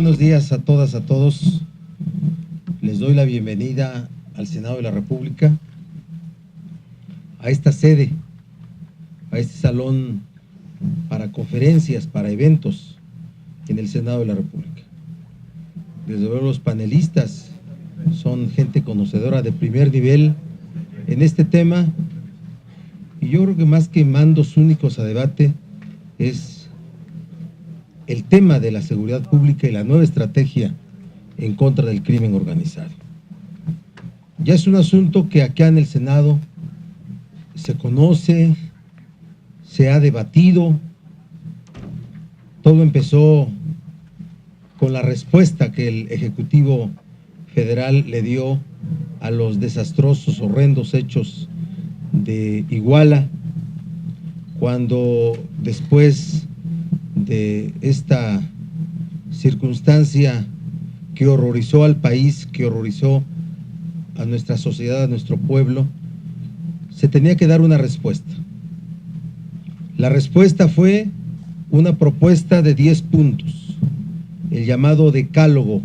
buenos días a todas, a todos. Les doy la bienvenida al Senado de la República, a esta sede, a este salón para conferencias, para eventos en el Senado de la República. Desde luego los panelistas son gente conocedora de primer nivel en este tema, y yo creo que más que mandos únicos a debate es el tema de la seguridad pública y la nueva estrategia en contra del crimen organizado. Ya es un asunto que acá en el Senado se conoce, se ha debatido. Todo empezó con la respuesta que el Ejecutivo Federal le dio a los desastrosos, horrendos hechos de Iguala, cuando después de esta circunstancia que horrorizó al país, que horrorizó a nuestra sociedad, a nuestro pueblo, se tenía que dar una respuesta. La respuesta fue una propuesta de 10 puntos, el llamado decálogo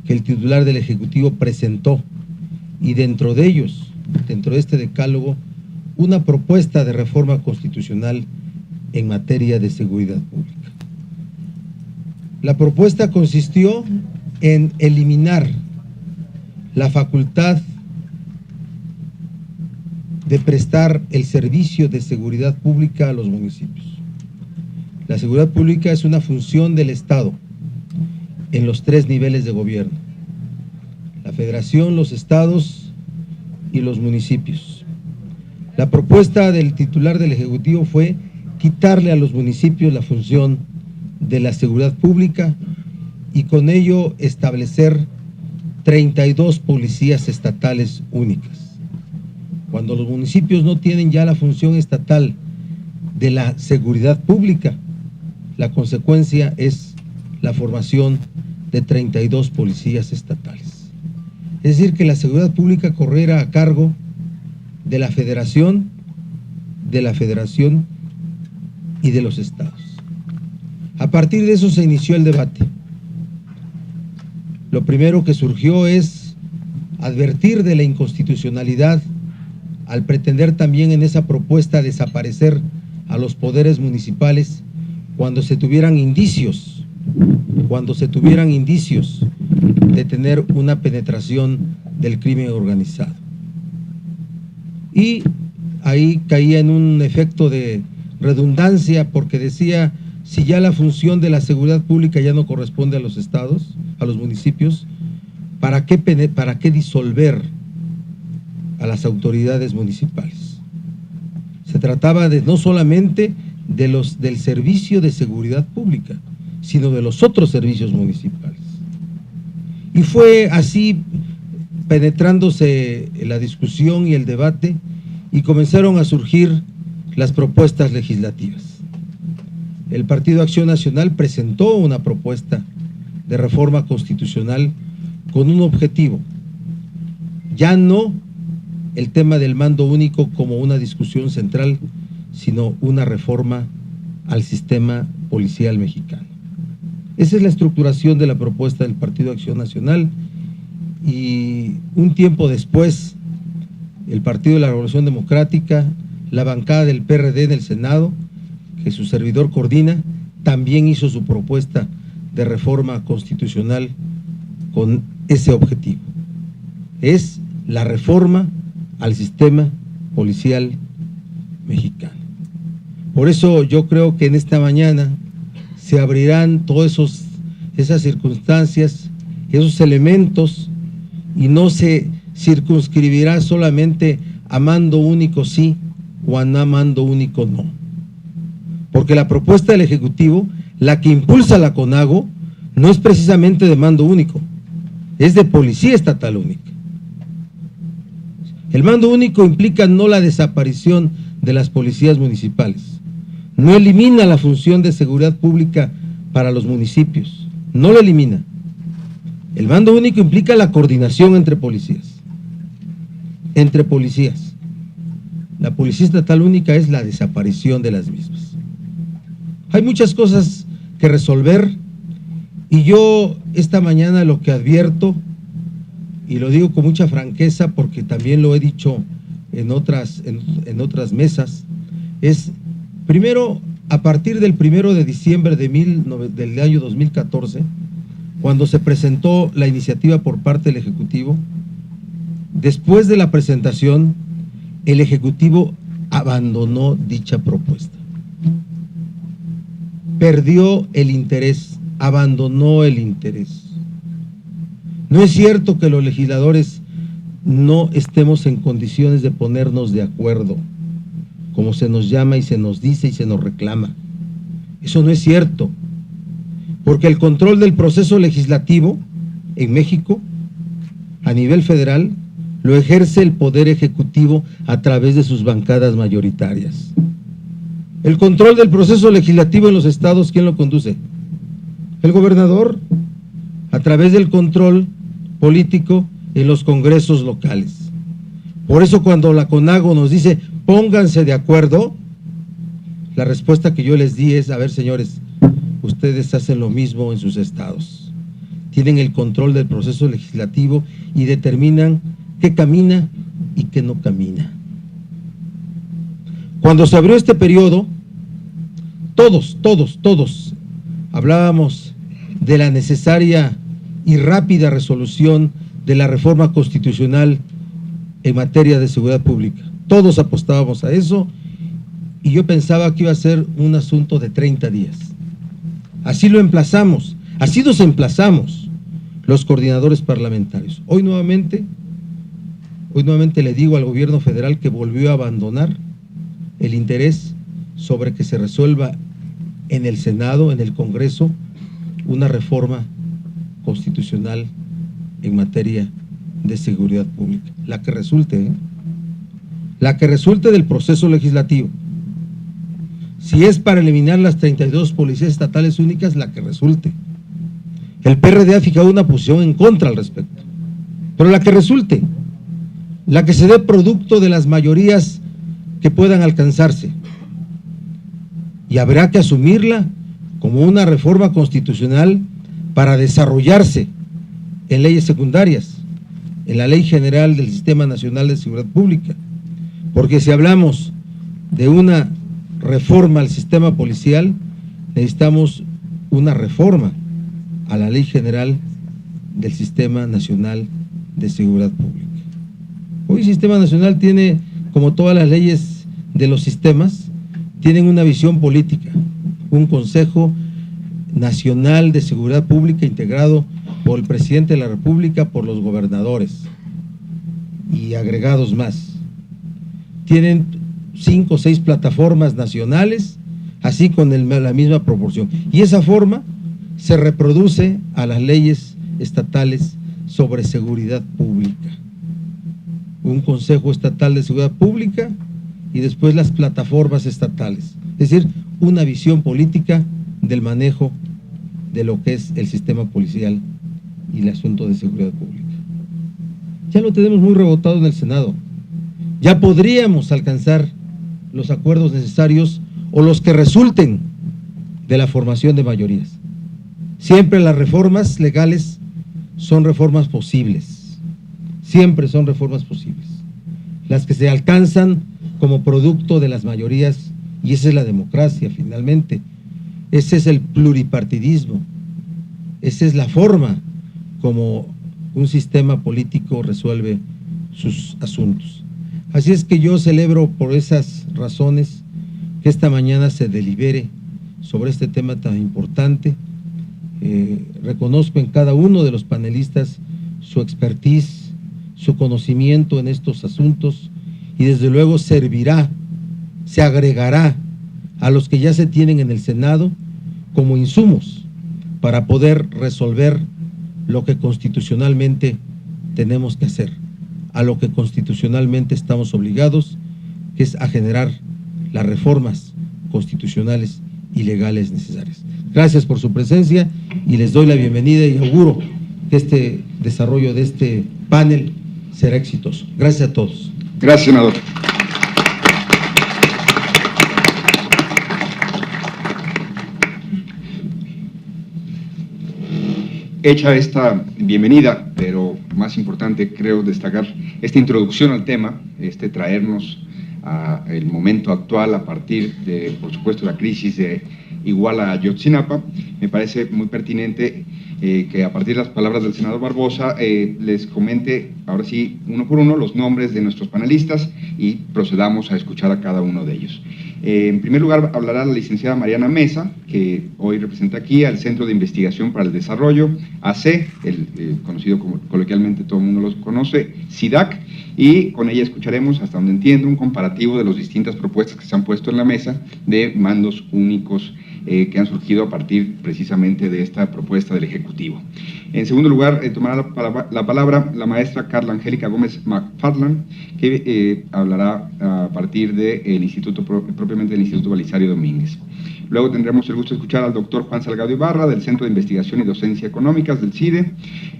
que el titular del Ejecutivo presentó, y dentro de ellos, dentro de este decálogo, una propuesta de reforma constitucional en materia de seguridad pública. La propuesta consistió en eliminar la facultad de prestar el servicio de seguridad pública a los municipios. La seguridad pública es una función del Estado en los 3 niveles de gobierno: la Federación, los estados y los municipios. La propuesta del titular del Ejecutivo fue quitarle a los municipios la función de la seguridad pública y con ello establecer 32 policías estatales únicas. Cuando los municipios no tienen ya la función estatal de la seguridad pública, la consecuencia es la formación de 32 policías estatales. Es decir, que la seguridad pública corriera a cargo de la Federación y de los estados. A partir de eso se inició el debate. Lo primero que surgió es advertir de la inconstitucionalidad al pretender también en esa propuesta desaparecer a los poderes municipales cuando se tuvieran indicios de tener una penetración del crimen organizado. Y ahí caía en un efecto de redundancia, porque decía, si ya la función de la seguridad pública ya no corresponde a los estados, a los municipios, ¿para qué disolver a las autoridades municipales? Se trataba de no solamente del servicio de seguridad pública, sino de los otros servicios municipales. Y fue así penetrándose la discusión y el debate, y comenzaron a surgir las propuestas legislativas. El Partido Acción Nacional presentó una propuesta de reforma constitucional con un objetivo: ya no el tema del mando único como una discusión central, sino una reforma al sistema policial mexicano. Esa es la estructuración de la propuesta del Partido Acción Nacional, y un tiempo después, el Partido de la Revolución Democrática, la bancada del PRD en el Senado, que su servidor coordina, también hizo su propuesta de reforma constitucional con ese objetivo. Es la reforma al sistema policial mexicano. Por eso yo creo que en esta mañana se abrirán todas esas circunstancias, esos elementos, y no se circunscribirá solamente a mando único sí o a mando único no. Porque la propuesta del Ejecutivo, la que impulsa la CONAGO, no es precisamente de mando único, es de policía estatal única. El mando único implica no la desaparición de las policías municipales, no elimina la función de seguridad pública para los municipios, no la elimina. El mando único implica la coordinación entre policías. La policía estatal única es la desaparición de las mismas. Hay muchas cosas que resolver, Y yo esta mañana lo que advierto, y lo digo con mucha franqueza porque también lo he dicho en otras mesas, es, primero, a partir del 1 de diciembre del año 2014, cuando se presentó la iniciativa por parte del Ejecutivo, después de la presentación, el Ejecutivo abandonó dicha propuesta. Perdió el interés, abandonó el interés. No es cierto que los legisladores no estemos en condiciones de ponernos de acuerdo, como se nos llama y se nos dice y se nos reclama. Eso no es cierto, porque el control del proceso legislativo en México, a nivel federal, lo ejerce el Poder Ejecutivo a través de sus bancadas mayoritarias. El control del proceso legislativo en los estados, ¿quién lo conduce? El gobernador, a través del control político en los congresos locales. Por eso cuando la CONAGO nos dice, pónganse de acuerdo, la respuesta que yo les di es, a ver señores, ustedes hacen lo mismo en sus estados. Tienen el control del proceso legislativo y determinan qué camina y qué no camina. Cuando se abrió este periodo, todos hablábamos de la necesaria y rápida resolución de la reforma constitucional en materia de seguridad pública. Todos apostábamos a eso y yo pensaba que iba a ser un asunto de 30 días. Así lo emplazamos, así nos emplazamos los coordinadores parlamentarios. Hoy nuevamente le digo al gobierno federal que volvió a abandonar el interés sobre que se resuelva en el Senado, en el Congreso, una reforma constitucional en materia de seguridad pública, la que resulte del proceso legislativo. Si es para eliminar las 32 policías estatales únicas, la que resulte. El PRD ha fijado una posición en contra al respecto, pero la que resulte, la que se dé producto de las mayorías que puedan alcanzarse, y habrá que asumirla como una reforma constitucional para desarrollarse en leyes secundarias, en la Ley General del Sistema Nacional de Seguridad Pública, porque si hablamos de una reforma al sistema policial, necesitamos una reforma a la Ley General del Sistema Nacional de Seguridad Pública. Hoy el Sistema Nacional tiene, como todas las leyes de los sistemas, tienen una visión política, un Consejo Nacional de Seguridad Pública integrado por el Presidente de la República, por los gobernadores y agregados más. Tienen 5 o 6 plataformas nacionales, así con la misma proporción. Y esa forma se reproduce a las leyes estatales sobre seguridad pública. Un Consejo Estatal de Seguridad Pública y después las plataformas estatales. Es decir, una visión política del manejo de lo que es el sistema policial y el asunto de seguridad pública. Ya lo tenemos muy rebotado en el Senado. Ya podríamos alcanzar los acuerdos necesarios o los que resulten de la formación de mayorías. Siempre las reformas legales son reformas posibles, siempre son reformas posibles, las que se alcanzan como producto de las mayorías, y esa es la democracia finalmente, ese es el pluripartidismo, esa es la forma como un sistema político resuelve sus asuntos. Así es que yo celebro por esas razones que esta mañana se delibere sobre este tema tan importante. Reconozco en cada uno de los panelistas su expertise, su conocimiento en estos asuntos y desde luego servirá, se agregará a los que ya se tienen en el Senado como insumos para poder resolver lo que constitucionalmente tenemos que hacer, a lo que constitucionalmente estamos obligados, que es a generar las reformas constitucionales y legales necesarias. Gracias por su presencia y les doy la bienvenida y auguro que este desarrollo de este panel será exitoso. Gracias a todos. Gracias, senador. Hecha esta bienvenida, pero más importante creo destacar esta introducción al tema, traernos al momento actual a partir de, por supuesto, la crisis de Iguala-Ayotzinapa, me parece muy pertinente que a partir de las palabras del senador Barbosa les comente ahora sí uno por uno los nombres de nuestros panelistas y procedamos a escuchar a cada uno de ellos. En primer lugar hablará la licenciada Mariana Mesa, que hoy representa aquí al Centro de Investigación para el Desarrollo, AC, conocido como coloquialmente todo el mundo los conoce, CIDAC, y con ella escucharemos, hasta donde entiendo, un comparativo de las distintas propuestas que se han puesto en la mesa de mandos únicos que han surgido a partir precisamente de esta propuesta del Ejecutivo. En segundo lugar, tomará la palabra la maestra Carla Angélica Gómez McFarland, que hablará a partir del Instituto, propiamente del Instituto Belisario Domínguez. Luego tendremos el gusto de escuchar al doctor Juan Salgado Ibarra, del Centro de Investigación y Docencia Económicas del CIDE.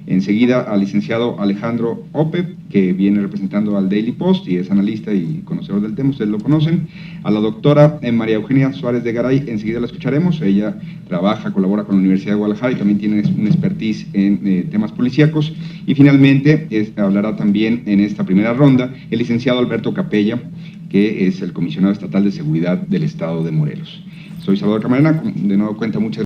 Enseguida al licenciado Alejandro Ope, que viene representando al Daily Post y es analista y conocedor del tema, ustedes lo conocen. A la doctora María Eugenia Suárez de Garay, enseguida la escucharemos. Ella trabaja, colabora con la Universidad de Guadalajara y también tiene una expertise en temas policíacos. Y finalmente hablará también en esta primera ronda el licenciado Alberto Capella, que es el comisionado estatal de seguridad del estado de Morelos. Soy Salvador Camarena, de nuevo cuenta muchas